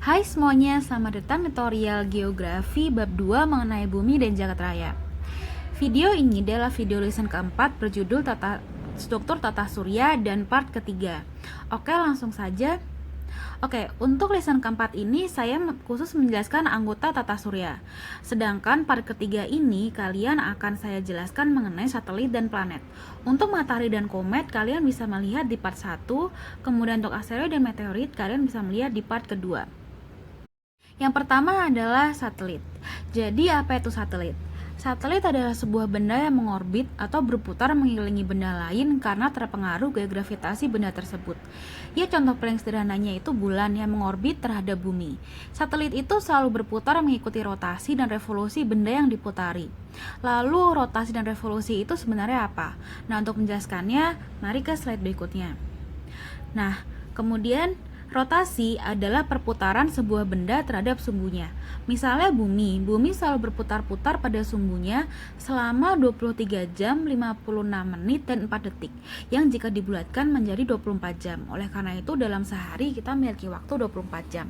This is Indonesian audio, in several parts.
Hai semuanya, selamat datang di tutorial Geografi bab 2 mengenai bumi dan jagat raya. Video ini adalah video lesson keempat berjudul struktur tata surya dan part ketiga. Oke, langsung saja. Untuk lesson keempat ini saya khusus menjelaskan anggota tata surya. Sedangkan part ketiga ini kalian akan saya jelaskan mengenai satelit dan planet. Untuk matahari dan komet kalian bisa melihat di part 1, kemudian untuk asteroid dan meteorit kalian bisa melihat di part kedua. Yang pertama adalah satelit. Jadi apa itu satelit? Satelit adalah sebuah benda yang mengorbit atau berputar mengelilingi benda lain karena terpengaruh gaya gravitasi benda tersebut. Ya, contoh paling sederhananya itu bulan yang mengorbit terhadap bumi. Satelit itu selalu berputar mengikuti rotasi dan revolusi benda yang diputari. Lalu rotasi dan revolusi itu sebenarnya apa? Nah, untuk menjelaskannya, mari ke slide berikutnya. Nah, kemudian rotasi adalah perputaran sebuah benda terhadap sumbunya. Misalnya bumi selalu berputar-putar pada sumbunya selama 23 jam, 56 menit, dan 4 detik, yang jika dibulatkan menjadi 24 jam. Oleh karena itu dalam sehari kita memiliki waktu 24 jam.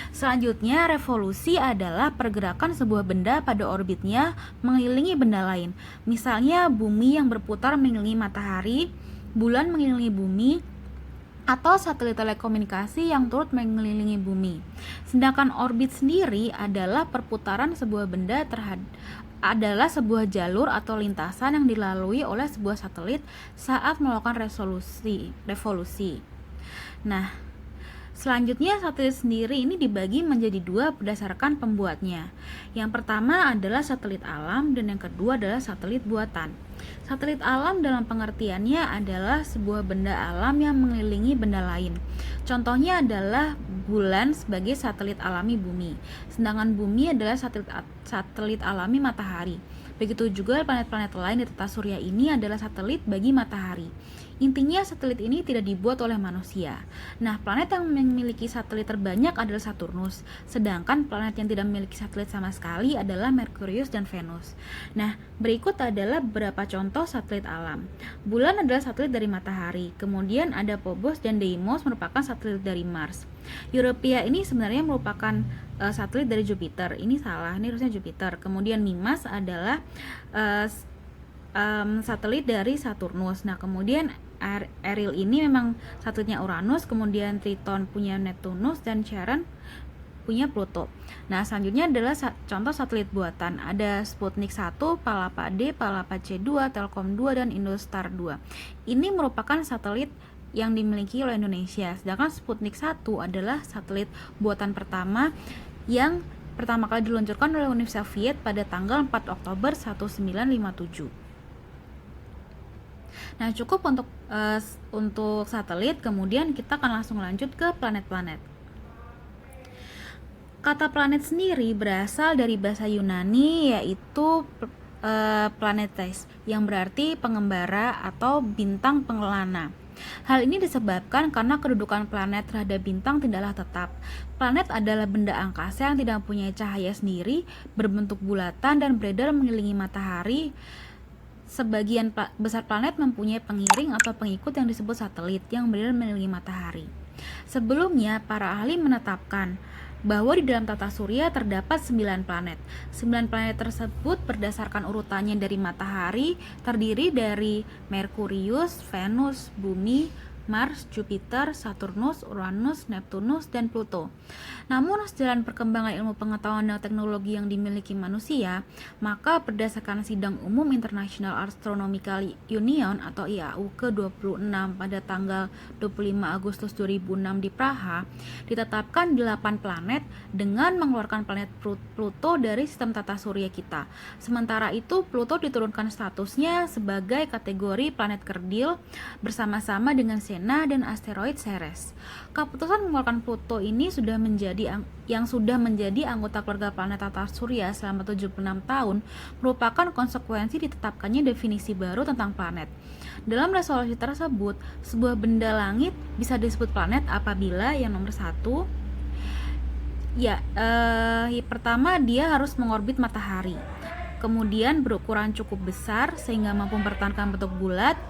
Selanjutnya, revolusi adalah pergerakan sebuah benda pada orbitnya mengelilingi benda lain. Misalnya bumi yang berputar mengelilingi matahari, bulan mengelilingi bumi, atau satelit telekomunikasi yang turut mengelilingi bumi. Sedangkan orbit sendiri adalah perputaran sebuah benda adalah sebuah jalur atau lintasan yang dilalui oleh sebuah satelit saat melakukan revolusi. Nah, selanjutnya satelit sendiri ini dibagi menjadi dua berdasarkan pembuatnya. Yang pertama adalah satelit alam dan yang kedua adalah satelit buatan. Satelit alam dalam pengertiannya adalah sebuah benda alam yang mengelilingi benda lain. Contohnya adalah bulan sebagai satelit alami bumi, sedangkan bumi adalah satelit alami matahari. Begitu juga planet-planet lain di tata surya ini adalah satelit bagi matahari. Intinya satelit ini tidak dibuat oleh manusia. Nah, planet yang memiliki satelit terbanyak adalah Saturnus, sedangkan planet yang tidak memiliki satelit sama sekali adalah Merkurius dan Venus. Nah, berikut adalah beberapa contoh satelit alam. Bulan adalah satelit dari matahari, kemudian ada Phobos dan Deimos merupakan satelit dari Mars. Europa ini sebenarnya merupakan satelit dari Jupiter. Ini salah, ini harusnya Jupiter. Kemudian Mimas adalah satelit dari Saturnus. Nah, kemudian Eris ini memang satelitnya Uranus, kemudian Triton punya Neptunus, dan Charon punya Pluto. Nah, selanjutnya adalah contoh satelit buatan. Ada Sputnik 1, Palapa D, Palapa C2, Telkom 2, dan Indostar 2. Ini merupakan satelit yang dimiliki oleh Indonesia. Sedangkan Sputnik 1 adalah satelit buatan pertama yang pertama kali diluncurkan oleh Uni Soviet pada tanggal 4 Oktober 1957. Nah, cukup untuk satelit, kemudian kita akan langsung lanjut ke planet-planet. Kata planet sendiri berasal dari bahasa Yunani, yaitu planetes, yang berarti pengembara atau bintang pengelana. Hal ini disebabkan karena kedudukan planet terhadap bintang tidaklah tetap. Planet adalah benda angkasa yang tidak mempunyai cahaya sendiri, berbentuk bulatan dan beredar mengelilingi matahari. Sebagian besar planet mempunyai pengiring atau pengikut yang disebut satelit yang beredar mengelilingi matahari. Sebelumnya, para ahli menetapkan bahwa di dalam tata surya terdapat 9 planet. 9 planet tersebut berdasarkan urutannya dari matahari terdiri dari Merkurius, Venus, Bumi, Mars, Jupiter, Saturnus, Uranus, Neptunus, dan Pluto. Namun sejalan perkembangan ilmu pengetahuan dan teknologi yang dimiliki manusia, maka berdasarkan Sidang Umum International Astronomical Union atau IAU ke-26 pada tanggal 25 Agustus 2006 di Praha, ditetapkan 8 planet dengan mengeluarkan planet Pluto dari sistem tata surya kita. Sementara itu, Pluto diturunkan statusnya sebagai kategori planet kerdil bersama-sama dengan Sena dan asteroid Ceres. Keputusan mengeluarkan Pluto ini sudah menjadi anggota keluarga planet tata surya selama 76 tahun merupakan konsekuensi ditetapkannya definisi baru tentang planet. Dalam resolusi tersebut, sebuah benda langit bisa disebut planet apabila yang nomor 1, pertama dia harus mengorbit matahari. Kemudian berukuran cukup besar sehingga mampu mempertahankan bentuk bulat.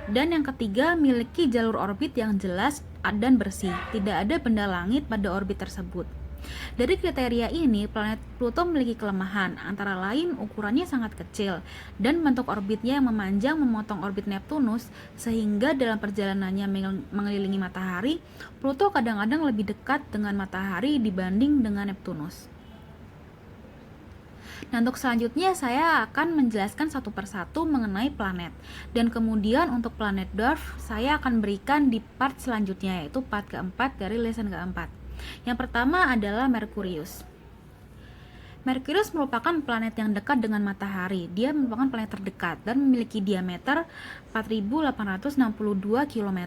Dan yang ketiga, miliki jalur orbit yang jelas dan bersih. Tidak ada benda langit pada orbit tersebut. Dari kriteria ini, planet Pluto memiliki kelemahan, antara lain ukurannya sangat kecil dan bentuk orbitnya yang memanjang memotong orbit Neptunus, sehingga dalam perjalanannya mengelilingi matahari, Pluto kadang-kadang lebih dekat dengan matahari dibanding dengan Neptunus. Nah, untuk selanjutnya saya akan menjelaskan satu persatu mengenai planet. Dan kemudian untuk planet dwarf, saya akan berikan di part selanjutnya, yaitu part keempat dari lesson keempat. Yang pertama adalah Merkurius. Merkurius merupakan planet yang dekat dengan matahari. Dia merupakan planet terdekat dan memiliki diameter 4.862 km,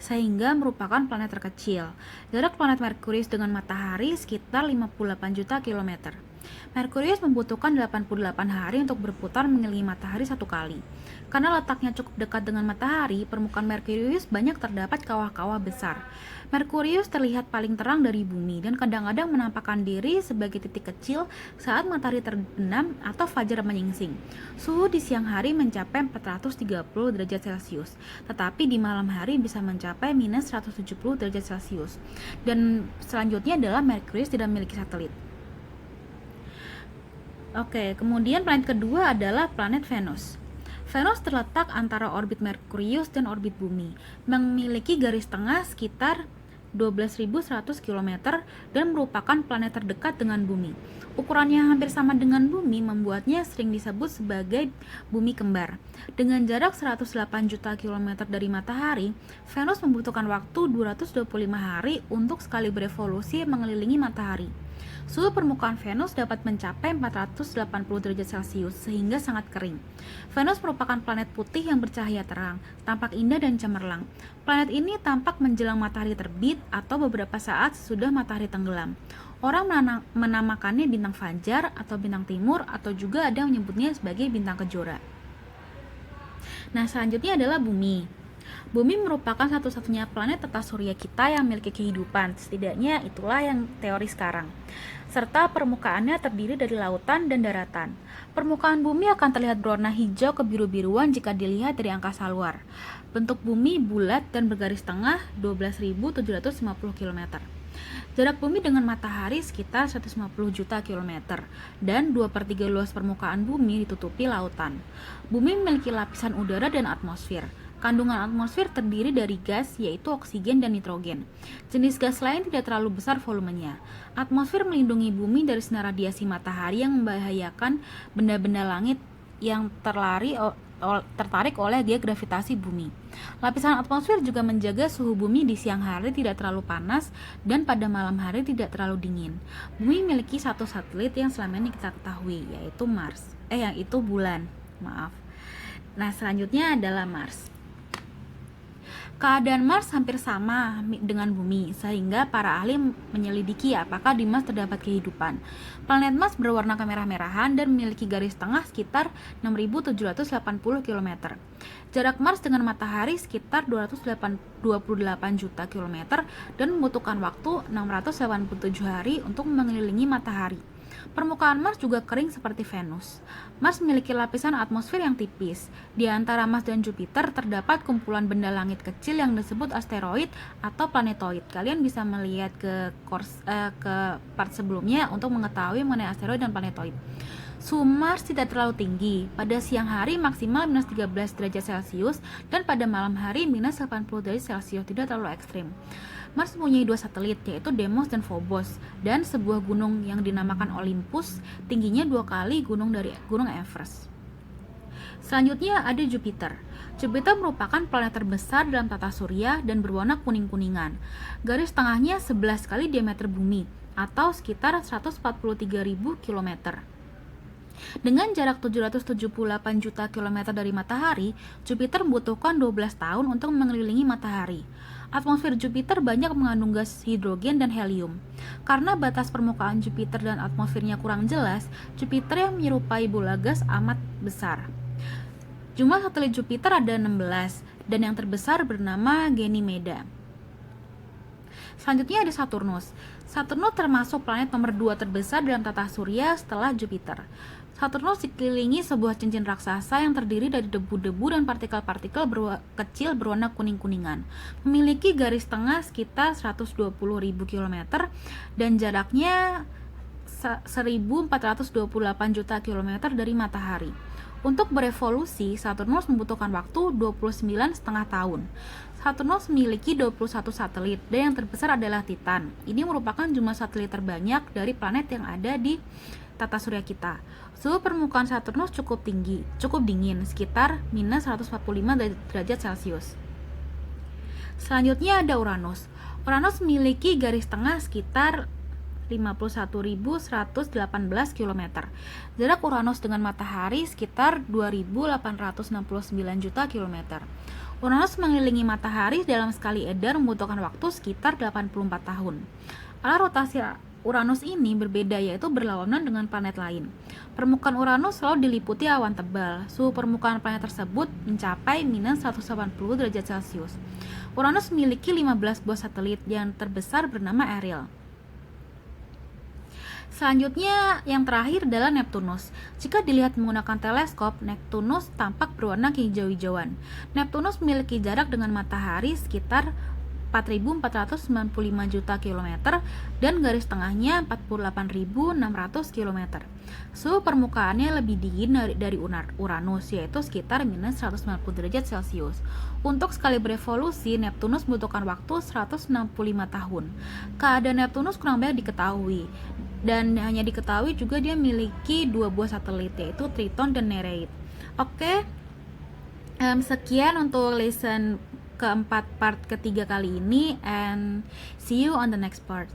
sehingga merupakan planet terkecil. Jarak planet Merkurius dengan matahari sekitar 58 juta kilometer. Merkurius membutuhkan 88 hari untuk berputar mengelilingi matahari satu kali. Karena letaknya cukup dekat dengan matahari, permukaan Merkurius banyak terdapat kawah-kawah besar. Merkurius terlihat paling terang dari bumi dan kadang-kadang menampakkan diri sebagai titik kecil saat matahari terbenam atau fajar menyingsing. Suhu di siang hari mencapai 430 derajat Celcius, tetapi di malam hari bisa mencapai minus 170 derajat Celcius. Dan selanjutnya adalah Merkurius tidak memiliki satelit. Oke, kemudian planet kedua adalah planet Venus. Venus terletak antara orbit Merkurius dan orbit bumi, memiliki garis tengah sekitar 12.100 km dan merupakan planet terdekat dengan bumi. Ukurannya hampir sama dengan bumi membuatnya sering disebut sebagai bumi kembar. Dengan jarak 108 juta kilometer dari matahari, Venus membutuhkan waktu 225 hari untuk sekali berevolusi mengelilingi matahari. Suhu permukaan Venus dapat mencapai 480 derajat Celcius sehingga sangat kering. Venus merupakan planet putih yang bercahaya terang, tampak indah dan cemerlang. Planet ini tampak menjelang matahari terbit atau beberapa saat sesudah matahari tenggelam. Orang menamakannya bintang fajar atau bintang timur, atau juga ada yang menyebutnya sebagai bintang kejora. Nah, selanjutnya adalah Bumi. Bumi merupakan satu-satunya planet tata surya kita yang memiliki kehidupan, setidaknya itulah yang teori sekarang. Serta permukaannya terdiri dari lautan dan daratan. Permukaan bumi akan terlihat berwarna hijau kebiru-biruan jika dilihat dari angkasa luar. Bentuk bumi bulat dan bergaris tengah 12.750 km. Jarak bumi dengan matahari sekitar 150 juta kilometer, dan 2/3 luas permukaan bumi ditutupi lautan. Bumi memiliki lapisan udara dan atmosfer. Kandungan atmosfer terdiri dari gas, yaitu oksigen dan nitrogen. Jenis gas lain tidak terlalu besar volumenya. Atmosfer melindungi bumi dari sinar radiasi matahari yang membahayakan benda-benda langit yang tertarik oleh gaya gravitasi bumi. Lapisan atmosfer juga menjaga suhu bumi di siang hari tidak terlalu panas dan pada malam hari tidak terlalu dingin. Bumi memiliki satu satelit yang selama ini kita ketahui, yaitu bulan. Nah, selanjutnya adalah Mars. Keadaan Mars hampir sama dengan bumi, sehingga para ahli menyelidiki apakah di Mars terdapat kehidupan. Planet Mars berwarna kemerah-merahan dan memiliki garis tengah sekitar 6.780 km. Jarak Mars dengan matahari sekitar 228 juta km dan membutuhkan waktu 687 hari untuk mengelilingi matahari. Permukaan Mars juga kering seperti Venus. Mars memiliki lapisan atmosfer yang tipis. Di antara Mars dan Jupiter terdapat kumpulan benda langit kecil yang disebut asteroid atau planetoid. Kalian bisa melihat ke part sebelumnya untuk mengetahui mengenai asteroid dan planetoid. Suhu Mars tidak terlalu tinggi. Pada siang hari maksimal minus 13 derajat Celcius dan pada malam hari minus 80 derajat Celcius, tidak terlalu ekstrim. Mars mempunyai 2 satelit, yaitu Deimos dan Phobos, dan sebuah gunung yang dinamakan Olympus, tingginya 2 kali gunung Everest. Selanjutnya ada Jupiter. Jupiter merupakan planet terbesar dalam tata surya dan berwarna kuning-kuningan. Garis tengahnya 11 kali diameter bumi, atau sekitar 143.000 km. Dengan jarak 778 juta kilometer dari matahari, Jupiter membutuhkan 12 tahun untuk mengelilingi matahari. Atmosfer Jupiter banyak mengandung gas hidrogen dan helium. Karena batas permukaan Jupiter dan atmosfernya kurang jelas, Jupiter yang menyerupai bola gas amat besar. Jumlah satelit Jupiter ada 16, dan yang terbesar bernama Ganymede. Selanjutnya ada Saturnus. Saturnus termasuk planet nomor 2 terbesar dalam tata surya setelah Jupiter. Saturnus dikelilingi sebuah cincin raksasa yang terdiri dari debu-debu dan partikel-partikel kecil berwarna kuning-kuningan. Memiliki garis tengah sekitar 120.000 km dan jaraknya 1.428 juta kilometer dari matahari. Untuk berevolusi, Saturnus membutuhkan waktu 29,5 tahun. Saturnus memiliki 21 satelit dan yang terbesar adalah Titan. Ini merupakan jumlah satelit terbanyak dari planet yang ada di tata surya kita. Suhu permukaan Saturnus cukup dingin, sekitar minus 145 derajat Celcius. Selanjutnya ada Uranus. Uranus memiliki garis tengah sekitar 51.118 km. Jarak Uranus dengan matahari sekitar 2.869 juta km. Uranus mengelilingi matahari dalam sekali edar membutuhkan waktu sekitar 84 tahun. Arah rotasi Uranus ini berbeda, yaitu berlawanan dengan planet lain. Permukaan Uranus selalu diliputi awan tebal. Suhu permukaan planet tersebut mencapai minus 180 derajat Celcius. Uranus memiliki 15 buah satelit, yang terbesar bernama Eris. Selanjutnya, yang terakhir adalah Neptunus. Jika dilihat menggunakan teleskop, Neptunus tampak berwarna kehijau-hijauan. Neptunus memiliki jarak dengan matahari sekitar 4.495 juta kilometer dan garis tengahnya 48.600 km. Suhu permukaannya lebih dingin dari Uranus, yaitu sekitar minus 190 derajat Celcius. Untuk sekali berevolusi, Neptunus membutuhkan waktu 165 tahun. Keadaan Neptunus kurang banyak diketahui, dan hanya diketahui juga dia memiliki 2 buah satelit, yaitu Triton dan Nereid. Oke, sekian untuk lesson keempat part ketiga kali ini, and see you on the next part.